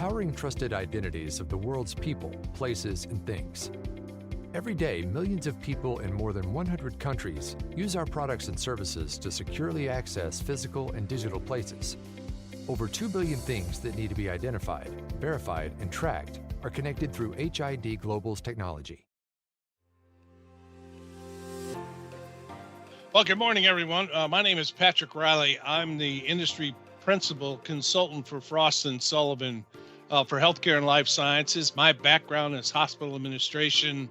empowering trusted identities of the world's people, places, and things. Every day, millions of people in more than 100 countries use our products and services to securely access physical and digital places. Over 2 billion things that need to be identified, verified, and tracked are connected through HID Global's technology. Well, good morning, everyone. My name is Patrick Riley. I'm the industry principal consultant for Frost and Sullivan for healthcare and life sciences. My background is hospital administration.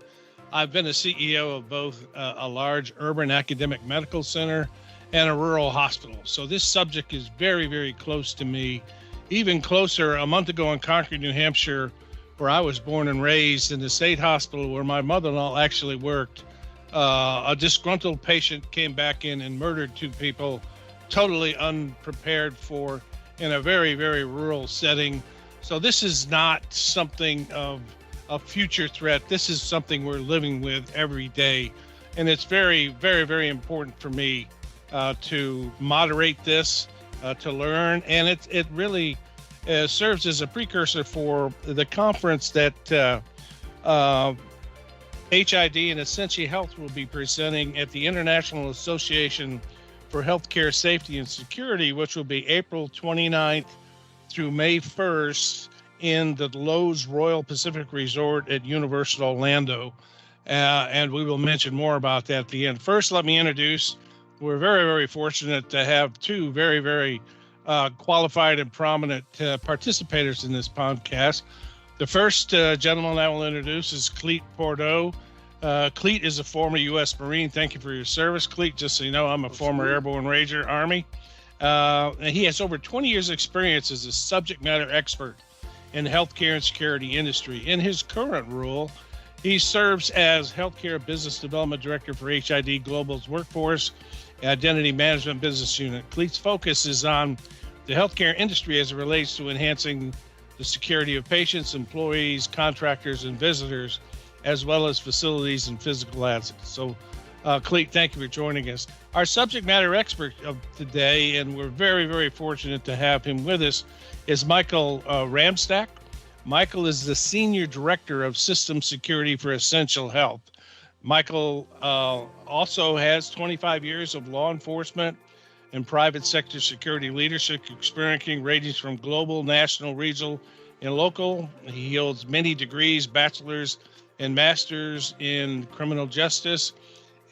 I've been a CEO of both a large urban academic medical center and a rural hospital. So this subject is very, very close to me. Even closer, a month ago in Concord, New Hampshire, where I was born and raised, in the state hospital where my mother-in-law actually worked, a disgruntled patient came back in and murdered 2 people, totally unprepared for, in a very, very rural setting. So this is not something of a future threat. This is something we're living with every day. And it's very, very, very important for me to moderate this, to learn. And it really serves as a precursor for the conference that HID and Essentia Health will be presenting at the International Association for Healthcare Safety and Security, which will be April 29th through May 1st in the Lowe's Royal Pacific Resort at Universal Orlando. And we will mention more about that at the end. First, let me introduce, we're very, very fortunate to have 2 very, very qualified and prominent participators in this podcast. The first gentleman I will introduce is Clete Bordeaux. Clete is a former U.S. Marine. Thank you for your service, Clete. Just so you know, I'm a former Airborne Ranger, Army. And he has over 20 years experience as a subject matter expert in the healthcare and security industry. In his current role, he serves as Healthcare Business Development Director for HID Global's Workforce Identity Management Business Unit. Clete's focus is on the healthcare industry as it relates to enhancing the security of patients, employees, contractors, and visitors, as well as facilities and physical assets. So, Clete, thank you for joining us. Our subject matter expert of today, and we're very, very fortunate to have him with us, is Michael Ramstack. Michael is the Senior Director of System Security for Essentia Health. Michael also has 25 years of law enforcement and private sector security leadership experience ranging from global, national, regional, and local. He holds many degrees, bachelor's and master's in criminal justice,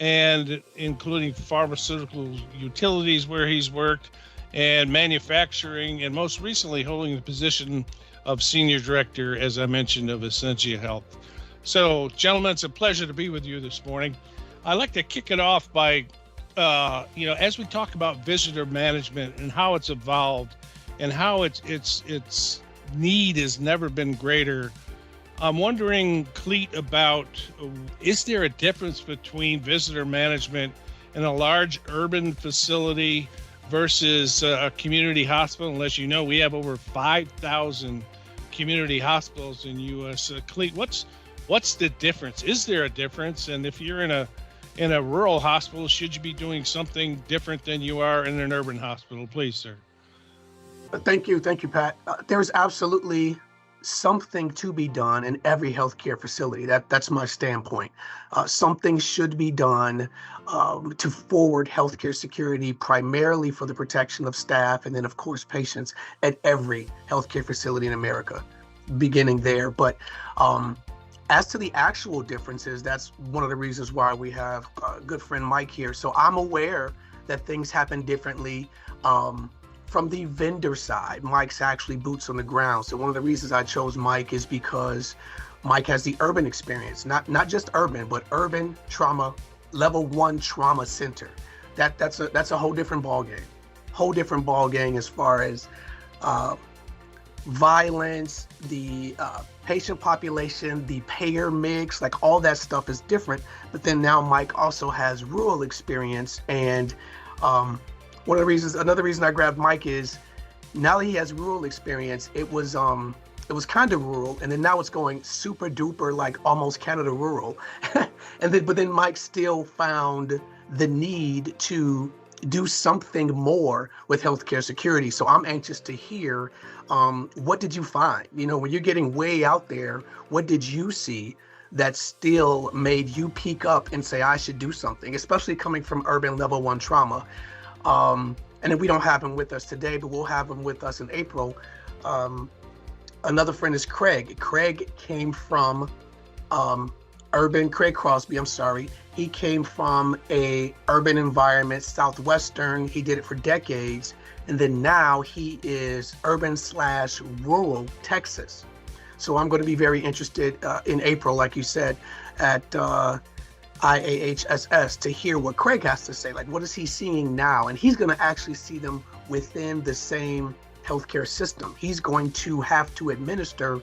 and including pharmaceutical utilities where he's worked, and manufacturing, and most recently holding the position of Senior Director, as I mentioned, of Essentia Health. So, gentlemen, it's a pleasure to be with you this morning. I'd like to kick it off by, as we talk about visitor management and how it's evolved and how its need has never been greater, I'm wondering, Clete, about, is there a difference between visitor management in a large urban facility versus a community hospital? Unless you know, we have over 5,000 community hospitals in U.S. Clete, what's the difference? Is there a difference? And if you're in a rural hospital, should you be doing something different than you are in an urban hospital? Please, sir. Thank you, Pat. There's absolutely something to be done in every healthcare facility. That's my standpoint. Something should be done to forward healthcare security, primarily for the protection of staff and then, of course, patients at every healthcare facility in America, beginning there. But as to the actual differences, that's one of the reasons why we have a good friend Mike here. So I'm aware that things happen differently. From the vendor side, Mike's actually boots on the ground. So one of the reasons I chose Mike is because Mike has the urban experience, not just urban, but urban trauma, level 1 trauma center. That's a whole different ballgame. As far as violence, the patient population, the payer mix, like all that stuff is different. But then now Mike also has rural experience, and another reason I grabbed Mike is now that he has rural experience, it was kind of rural, and then now it's going super duper, like almost Canada rural. But then Mike still found the need to do something more with healthcare security. So I'm anxious to hear, what did you find? When you're getting way out there, what did you see that still made you peak up and say, I should do something, especially coming from urban level 1 trauma? And then we don't have him with us today, but we'll have him with us in April. Another friend is Craig. Craig came from Craig Crosby, I'm sorry. He came from a urban environment, Southwestern. He did it for decades. And then now he is urban/rural Texas. So I'm going to be very interested in April, like you said, at IAHSS to hear what Craig has to say. Like, what is he seeing now? And he's going to actually see them within the same healthcare system. He's going to have to administer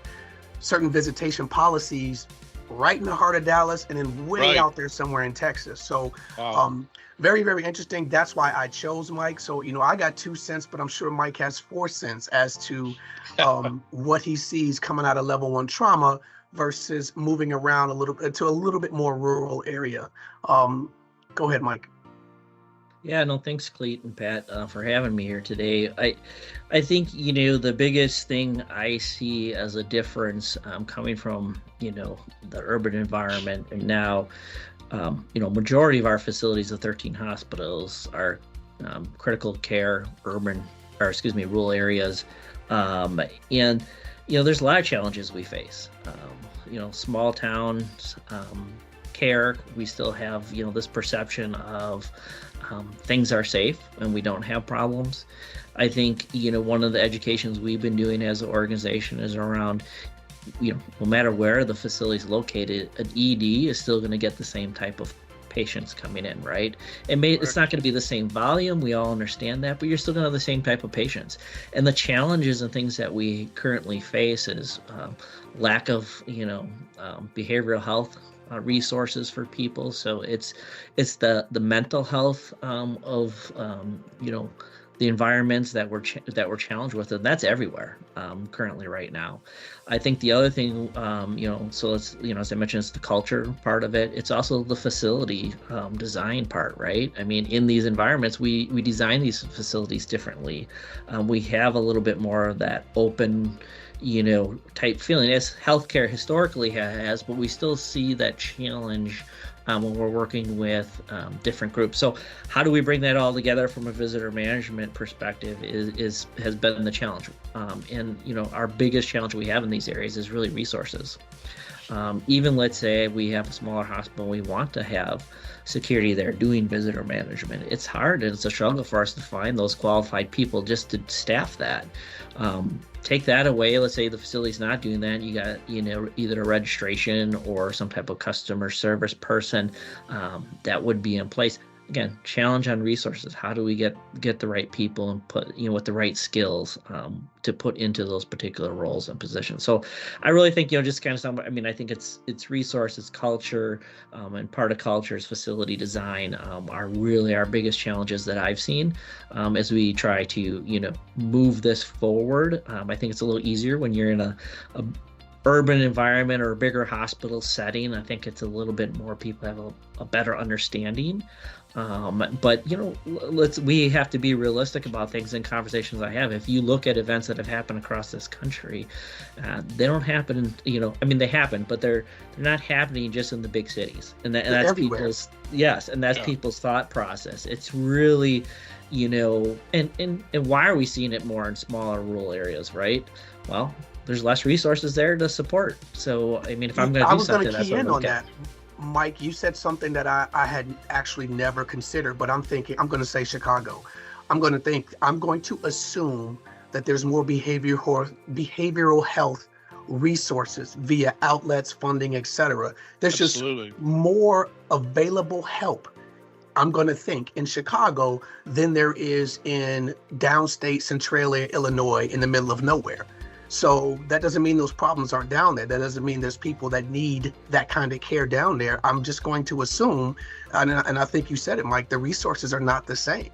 certain visitation policies right in the heart of Dallas and then way out there somewhere in Texas. So very, very interesting. That's why I chose Mike. So, I got 2 cents, but I'm sure Mike has 4 cents as to what he sees coming out of level 1 trauma versus moving around a little bit more rural area. Go ahead, Mike. Yeah, no, thanks, Clete and Pat, for having me here today. I think, the biggest thing I see as a difference coming from, the urban environment and now, majority of our facilities, the 13 hospitals, are critical care, rural areas. And, there's a lot of challenges we face. Small towns, care, we still have, this perception of things are safe and we don't have problems. I think, one of the educations we've been doing as an organization is around, no matter where the facility is located, an ED is still going to get the same type of patients coming in, right? It's not going to be the same volume. We all understand that, but you're still going to have the same type of patients. And the challenges and things that we currently face is lack of, behavioral health resources for people. So it's the mental health of the environments that we're challenged with, and that's everywhere currently right now. I think the other thing, so it's, as I mentioned, it's the culture part of it. It's also the facility design part, right? I mean, in these environments, we design these facilities differently. We have a little bit more of that open, type feeling as healthcare historically has, but we still see that challenge when we're working with different groups. So how do we bring that all together from a visitor management perspective has been the challenge. And our biggest challenge we have in these areas is really resources. Even let's say we have a smaller hospital, we want to have security there doing visitor management. It's hard and it's a struggle for us to find those qualified people just to staff that. Take that away. Let's say the facility's not doing that. You got, either a registration or some type of customer service person that would be in place. Again, challenge on resources. How do we get the right people and put, with the right skills to put into those particular roles and positions? So I really think, just kind of I think it's resources, culture, and part of culture is facility design are really our biggest challenges that I've seen as we try to, move this forward. I think it's a little easier when you're in a urban environment or a bigger hospital setting. I think it's a little bit more, people have a better understanding. But we have to be realistic about things in conversations I have. If you look at events that have happened across this country, they don't happen, they happen, but they're not happening just in the big cities. And that's everywhere. People's thought process. It's really, and why are we seeing it more in smaller rural areas, right? Well, there's less resources there to support. So, if I'm going to do something, that's what I'm looking at. Mike, you said something that I had actually never considered, but I'm going to say Chicago. I'm going to assume that there's more behavioral health resources via outlets, funding, etc. There's just more available help, I'm going to think, in Chicago than there is in downstate Centralia, Illinois, in the middle of nowhere. So that doesn't mean those problems aren't down there. That doesn't mean there's people that need that kind of care down there. I'm just going to assume, and I think you said it, Mike, the resources are not the same.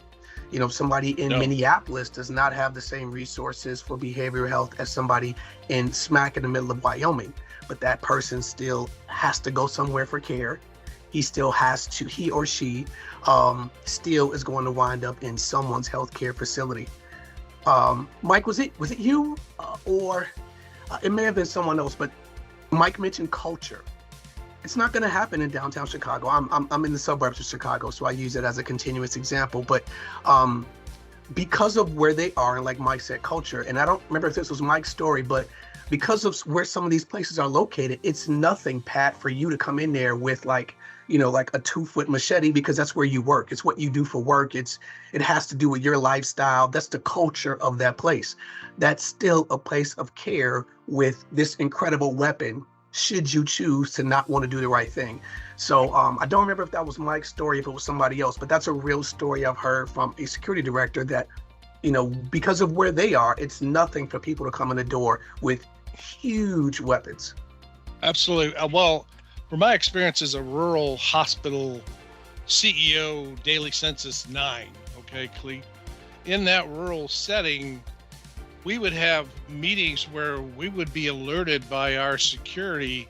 Somebody in Minneapolis does not have the same resources for behavioral health as somebody smack in the middle of Wyoming. But that person still has to go somewhere for care. he or she still is going to wind up in someone's healthcare facility. Mike, was it you or it may have been someone else, but Mike mentioned culture. It's not going to happen in downtown Chicago. I'm in the suburbs of Chicago, so I use it as a continuous example. But because of where they are, and like Mike said, culture, and I don't remember if this was Mike's story, but because of where some of these places are located, it's nothing, Pat, for you to come in there with like a 2-foot machete, because that's where you work. It's what you do for work. It has to do with your lifestyle. That's the culture of that place. That's still a place of care with this incredible weapon, should you choose to not want to do the right thing. So I don't remember if that was Mike's story, if it was somebody else, but that's a real story I've heard from a security director that, because of where they are, it's nothing for people to come in the door with huge weapons. Absolutely. Well, from my experience as a rural hospital CEO, daily census 9, okay, Clete, in that rural setting, we would have meetings where we would be alerted by our security,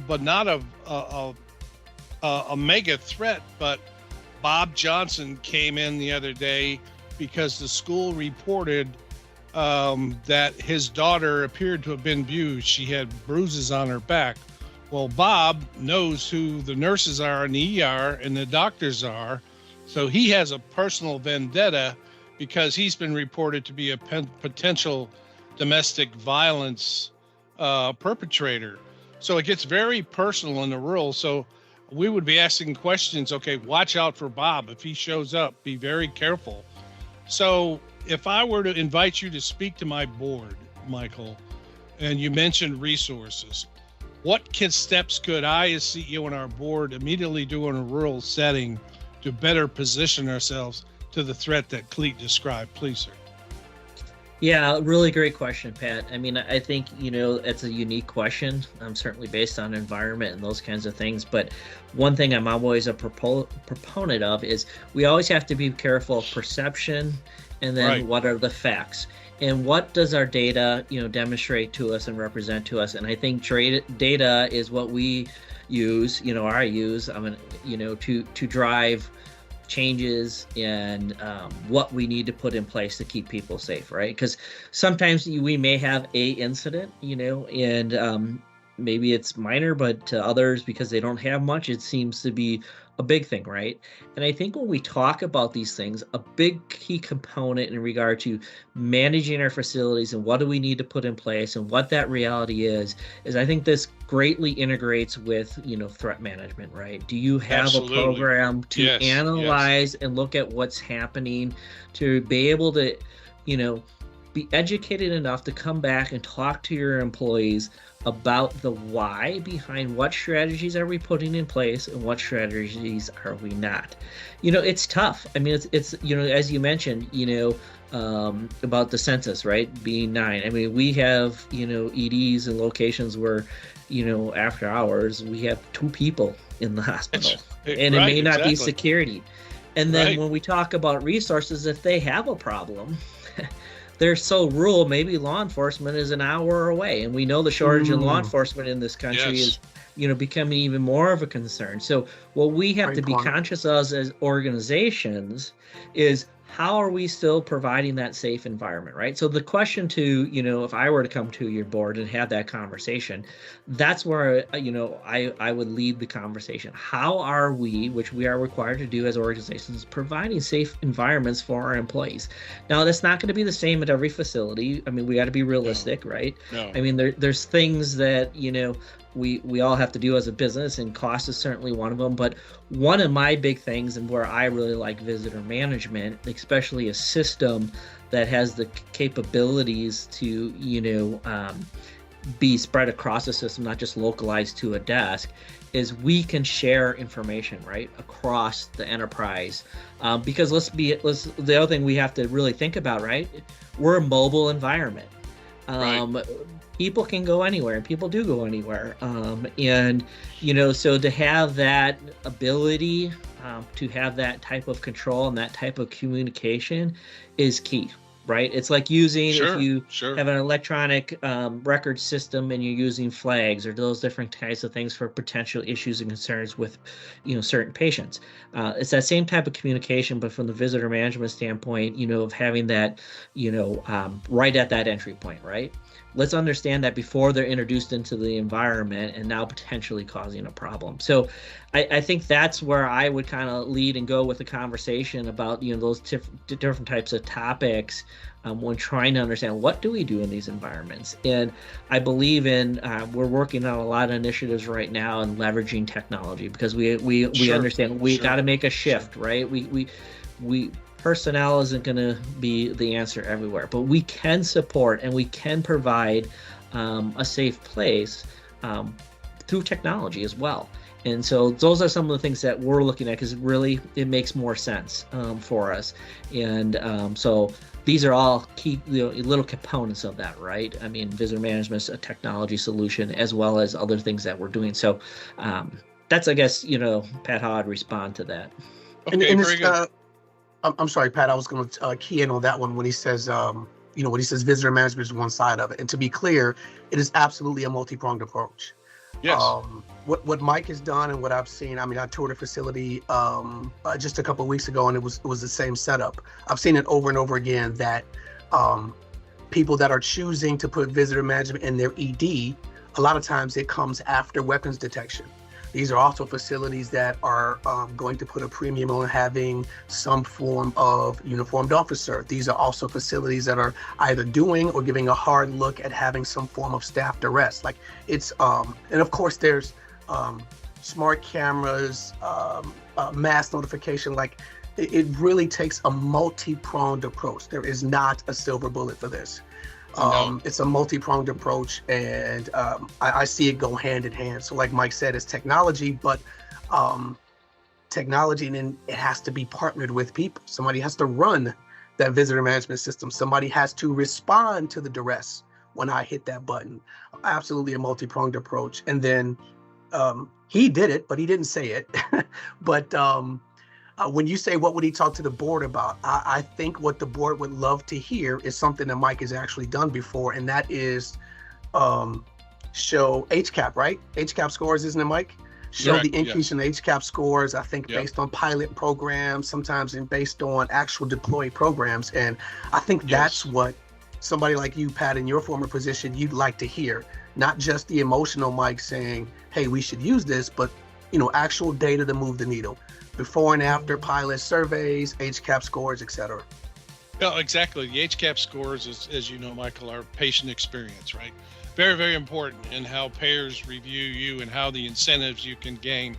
but not a mega threat. But Bob Johnson came in the other day because the school reported that his daughter appeared to have been abused. She had bruises on her back. Well, Bob knows who the nurses are in the ER and the doctors are, so he has a personal vendetta because he's been reported to be a potential domestic violence perpetrator. So it gets very personal in the rural. So we would be asking questions. Okay, watch out for Bob. If he shows up, be very careful. So if I were to invite you to speak to my board, Michael, and you mentioned resources, what steps could I, as CEO and our board, immediately do in a rural setting to better position ourselves to the threat that Clete described? Please, sir. Yeah, really great question, Pat. I mean, I think, it's a unique question, certainly based on environment and those kinds of things. But one thing I'm always a proponent of is we always have to be careful of perception and then Right. What are the facts. And what does our data, demonstrate to us and represent to us? And I think data is what we use, to drive changes and what we need to put in place to keep people safe, right? Because sometimes we may have a incident, and maybe it's minor, but to others, because they don't have much, it seems to be a big thing, right? And I think when we talk about these things, a big key component in regard to managing our facilities and what do we need to put in place and what that reality is I think this greatly integrates with, threat management, right? Do you have Absolutely. a program to Yes, analyze and look at what's happening, to be able to, be educated enough to come back and talk to your employees about the why behind what strategies are we putting in place and what strategies are we not. It's tough. I mean, it's as you mentioned, about the census, right, being 9. I mean, we have, EDs and locations where, after hours, we have 2 people in the hospital, and it may not be security. And then when we talk about resources, if they have a problem, they're so rural, maybe law enforcement is an hour away. And we know the shortage in law enforcement in this country is, becoming even more of a concern. So what we have to be conscious of as organizations is, how are we still providing that safe environment, right? So the question to, if I were to come to your board and have that conversation, that's where, I would lead the conversation. How are we, which we are required to do as organizations, providing safe environments for our employees? Now, that's not going to be the same at every facility. I mean, we got to be realistic, right? No. I mean, there's things that, we all have to do as a business, and cost is certainly one of them. But one of my big things, and where I really like visitor management, especially a system that has the capabilities to, be spread across the system, not just localized to a desk, is we can share information, right, across the enterprise. Because the other thing we have to really think about, right, we're a mobile environment. People can go anywhere, and people do go anywhere. So to have that ability, to have that type of control and that type of communication is key. right? It's like using, Sure, if you sure. have an electronic record system and you're using flags or those different types of things for potential issues and concerns with, certain patients. It's that same type of communication, but from the visitor management standpoint, of having that, right at that entry point, right? Let's understand that before they're introduced into the environment and now potentially causing a problem. So I think that's where I would kind of lead and go with the conversation about, those different types of topics when trying to understand what do we do in these environments. And I believe in, we're working on a lot of initiatives right now and leveraging technology, because we Sure, understand we sure, got to make a shift, sure. right? We personnel isn't going to be the answer everywhere, but we can support and we can provide a safe place through technology as well. And so those are some of the things that we're looking at, because really it makes more sense for us. And so these are all key little components of that, right? I mean, visitor management is a technology solution as well as other things that we're doing. So that's, I guess, Pat, how I'd respond to that. Okay, very good. I'm sorry, Pat, I was going to key in on that one when he says, when he says visitor management is one side of it. And to be clear, it is absolutely a multi-pronged approach. Yes. What Mike has done and what I've seen, I mean, I toured a facility just a couple of weeks ago, and it was the same setup. I've seen it over and over again that people that are choosing to put visitor management in their ED, a lot of times it comes after weapons detection. These are also facilities that are going to put a premium on having some form of uniformed officer. These are also facilities that are either doing or giving a hard look at having some form of staffed arrest. Like it's, and of course there's smart cameras, mass notification. Like it really takes a multi-pronged approach. There is not a silver bullet for this. No. It's a multi-pronged approach, and I see it go hand in hand. So like Mike said, it's technology, but technology, and then it has to be partnered with people. Somebody has to run that visitor management system. Somebody has to respond to the duress when I hit that button. Absolutely a multi-pronged approach. And then he did it, but he didn't say it. But when you say what would he talk to the board about, I think what the board would love to hear is something that Mike has actually done before, and that is show HCAP, right? HCAP scores, isn't it, Mike? Show Correct, the increase yes. in the HCAP scores, I think Yep. based on pilot programs, sometimes based on actual deployed programs. And I think Yes. that's what somebody like you, Pat, in your former position, you'd like to hear. Not just the emotional Mike saying, hey, we should use this, but actual data to move the needle. Before and after pilot surveys, HCAP scores, et cetera. Yeah, exactly. The HCAP scores, as you know, Michael, are patient experience, right? Very, very important in how payers review you and how the incentives you can gain.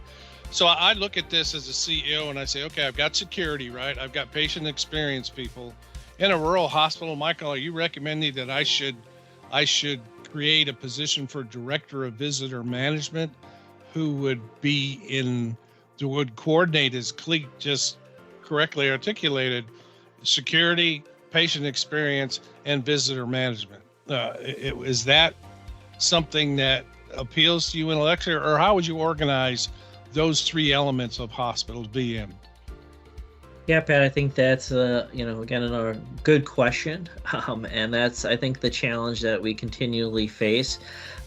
So I look at this as a CEO and I say, okay, I've got security, right? I've got patient experience people in a rural hospital. Michael, are you recommending that I should create a position for director of visitor management who would would coordinate, as Clete just correctly articulated, security, patient experience, and visitor management? Is that something that appeals to you intellectually, or how would you organize those three elements of hospitals VM? Yeah, Pat, I think that's, again, another good question. And that's, I think, the challenge that we continually face.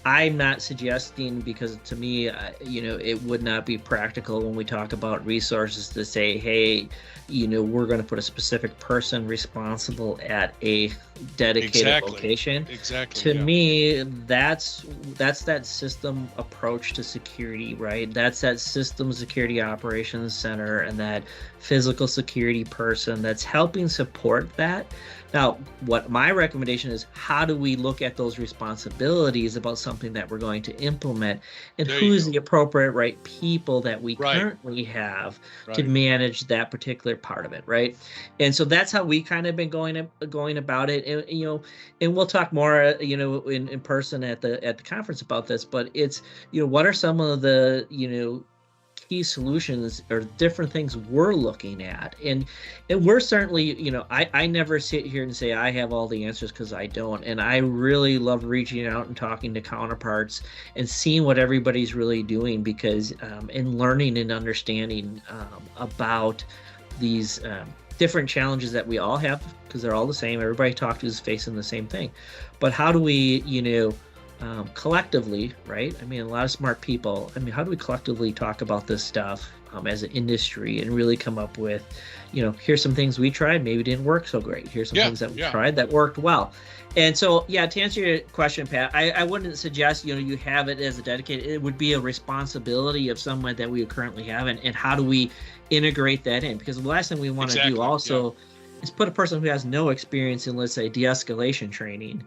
I'm not suggesting, because to me, it would not be practical when we talk about resources to say, hey, we're going to put a specific person responsible at a dedicated location. Exactly. To me, that's that system approach to security, right? That's that system security operations center and that physical security person that's helping support that. Now, what my recommendation is, how do we look at those responsibilities about something that we're going to implement, and who's the appropriate people that we currently have to manage that particular part of it, right? And so that's how we kind of been going about it, and and we'll talk more, in person at the conference about this. But it's what are some of the key solutions or different things we're looking at, and we're certainly I never sit here and say I have all the answers, because I don't, and I really love reaching out and talking to counterparts and seeing what everybody's really doing, because and learning and understanding about these different challenges that we all have, because they're all the same. Everybody I talk to is facing the same thing. But how do we, collectively, right? I mean, a lot of smart people. I mean, how do we collectively talk about this stuff as an industry and really come up with, here's some things we tried, maybe didn't work so great. Here's some things that we tried that worked well. And so, to answer your question, Pat, I wouldn't suggest, you have it as a dedicated. It would be a responsibility of someone that we currently have, and how do we integrate that in? Because the last thing we want to do also is put a person who has no experience in, let's say, de-escalation training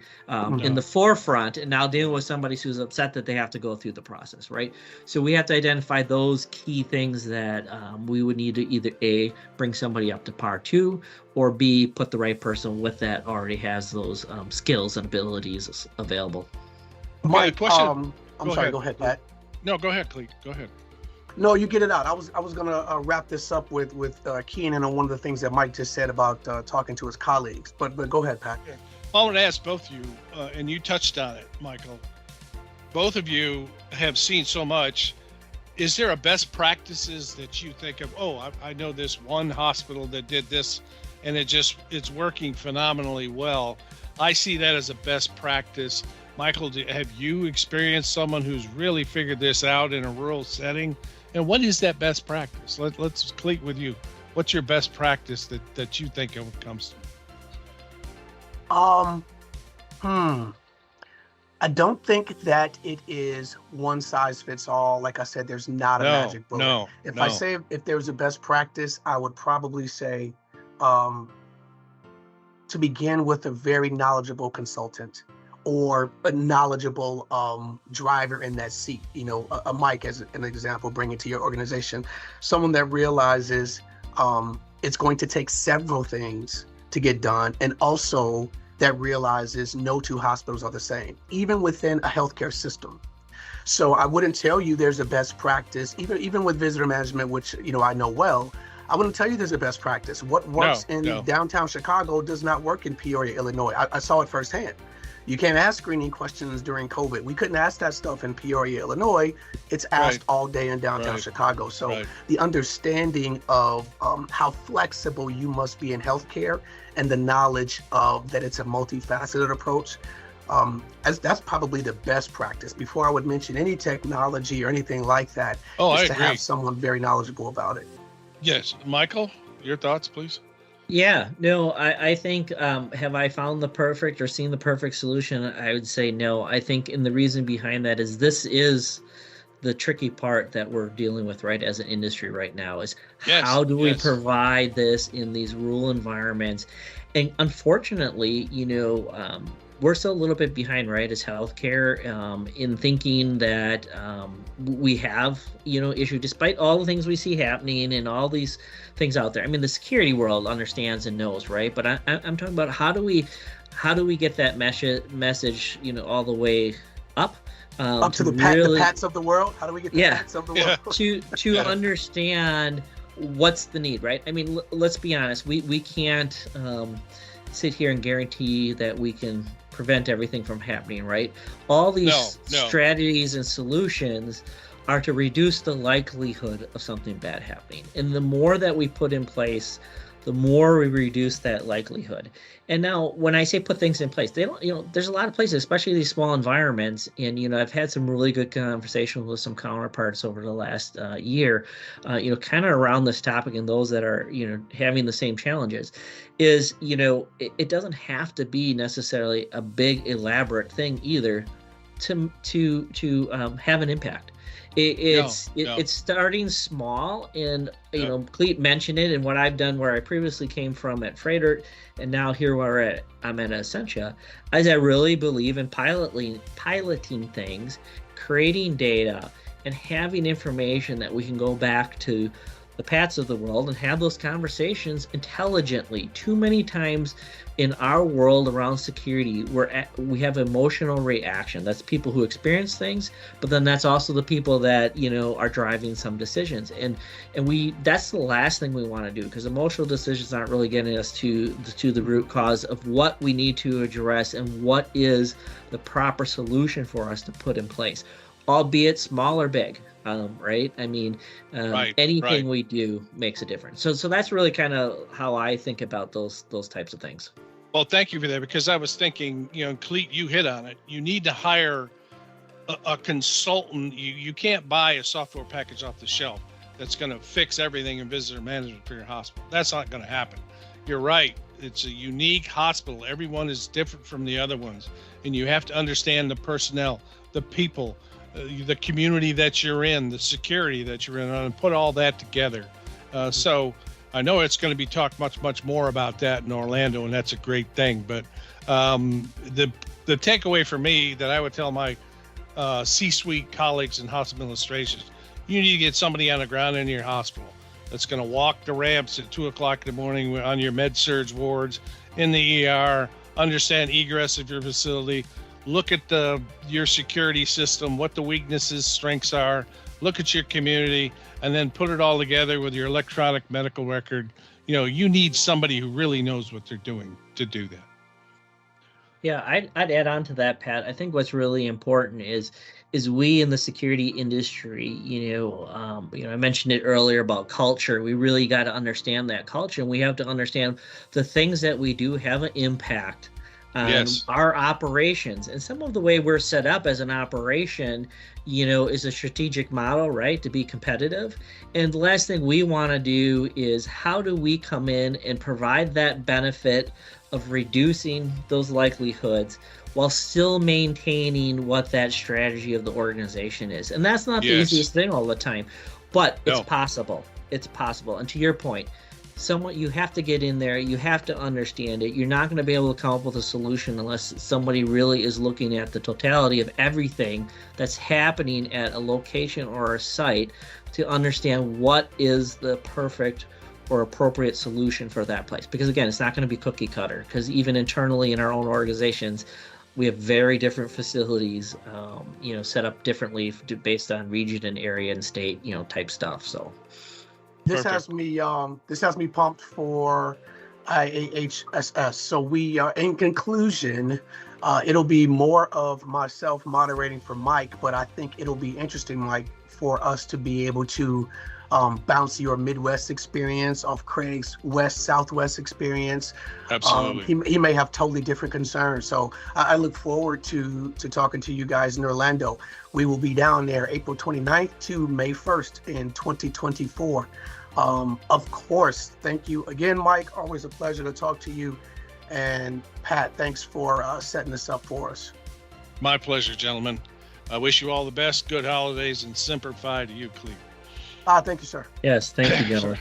in the forefront, and now dealing with somebody who's upset that they have to go through the process, right? So we have to identify those key things that we would need to either A, bring somebody up to par to, or B, put the right person with that already has those skills and abilities available. Mike, question. I'm sorry, go ahead, Pat. No, go ahead, Clete. Go ahead. No, you get it out. I was gonna wrap this up with Keenan on one of the things that Mike just said about talking to his colleagues. But go ahead, Pat. Yeah. I want to ask both of you, and you touched on it, Michael. Both of you have seen so much. Is there a best practices that you think of? Oh, I know this one hospital that did this, and it's working phenomenally well. I see that as a best practice. Michael, have you experienced someone who's really figured this out in a rural setting? And what is that best practice? Let's Clete with you. What's your best practice that you think of comes to? I don't think that it is one size fits all. Like I said, there's not a magic bullet. I say if there's a best practice, I would probably say to begin with a very knowledgeable consultant, or a knowledgeable driver in that seat, a Mike as an example, bring it to your organization, someone that realizes it's going to take several things to get done, and also that realizes no two hospitals are the same, even within a healthcare system. So I wouldn't tell you there's a best practice, even with visitor management, which I know well. I wouldn't tell you there's a best practice. What works in downtown Chicago does not work in Peoria, Illinois. I saw it firsthand. You can't ask screening questions during COVID. We couldn't ask that stuff in Peoria, Illinois. It's asked all day in downtown Chicago. So the understanding of how flexible you must be in healthcare, and the knowledge of that it's a multifaceted approach, that's probably the best practice. Before I would mention any technology or anything like that, is to have someone very knowledgeable about it. Yes. Michael, your thoughts, please. Yeah, no, I think, have I found the perfect or seen the perfect solution? I would say no. I think, and the reason behind that is this is the tricky part that we're dealing with, right, as an industry right now, is how do we provide this in these rural environments? And unfortunately, we're still a little bit behind, right, as healthcare, in thinking that we have, issue, despite all the things we see happening and all these things out there. I mean, the security world understands and knows, right? But I'm talking about how do we get that message, all the way up to the Pats of the world. How do we get the Pats of the world? to understand what's the need, right? I mean, let's be honest. We can't sit here and guarantee that we can prevent everything from happening, right? All these strategies and solutions are to reduce the likelihood of something bad happening. And the more that we put in place, the more we reduce that likelihood. And now when I say put things in place, they don't, there's a lot of places, especially these small environments. And, I've had some really good conversations with some counterparts over the last year, kind of around this topic, and those that are, having the same challenges is, it doesn't have to be necessarily a big elaborate thing either to have an impact. It's starting small, and Clete mentioned it, and what I've done where I previously came from at Freighter, and now here where I'm at Essentia, is I really believe in piloting things, creating data, and having information that we can go back to the Pats of the world and have those conversations intelligently. Too many times in our world around security, we have emotional reaction. That's people who experience things, but then that's also the people that are driving some decisions. And that's the last thing we want to do, because emotional decisions aren't really getting us to the root cause of what we need to address and what is the proper solution for us to put in place, albeit small or big. right? I mean, Right, anything right. we do makes a difference. So that's really kind of how I think about those types of things. Well, thank you for that, because I was thinking, Clete, you hit on it. You need to hire a consultant. You can't buy a software package off the shelf that's going to fix everything in visitor management for your hospital. That's not going to happen. You're right. It's a unique hospital. Everyone is different from the other ones, and you have to understand the personnel, the people, the community that you're in, the security that you're in, and put all that together. So I know it's going to be talked much more about that in Orlando, and that's a great thing. But the takeaway for me that I would tell my C-suite colleagues in hospital administration, you need to get somebody on the ground in your hospital that's going to walk the ramps at 2:00 in the morning on your med-surg wards, in the ER, understand egress of your facility, look at your security system, what the weaknesses, strengths are, look at your community, and then put it all together with your electronic medical record. You need somebody who really knows what they're doing to do that. Yeah, I'd add on to that, Pat. I think what's really important is we in the security industry, I mentioned it earlier about culture. We really got to understand that culture, and we have to understand the things that we do have an impact on our operations. And some of the way we're set up as an operation, is a strategic model, right, to be competitive. And the last thing we want to do is, how do we come in and provide that benefit of reducing those likelihoods while still maintaining what that strategy of the organization is. And that's not the easiest thing all the time, but it's possible. It's possible. And to your point, you have to get in there, you have to understand it. You're not going to be able to come up with a solution unless somebody really is looking at the totality of everything that's happening at a location or a site to understand what is the perfect or appropriate solution for that place. Because again, it's not going to be cookie cutter, because even internally in our own organizations, we have very different facilities, set up differently based on region and area and state, type stuff. So this has me pumped for IAHSS. So we are, in conclusion, it'll be more of myself moderating for Mike, but I think it'll be interesting, Mike, for us to be able to bounce your Midwest experience off Craig's Southwest experience. Absolutely. He may have totally different concerns. So I look forward to talking to you guys in Orlando. We will be down there April 29th to May 1st in 2024. Of course, thank you again, Mike. Always a pleasure to talk to you. And Pat, thanks for setting this up for us. My pleasure, gentlemen. I wish you all the best, good holidays, and Semper Fi to you, Clete. Thank you, sir. Yes, thank you, gentlemen.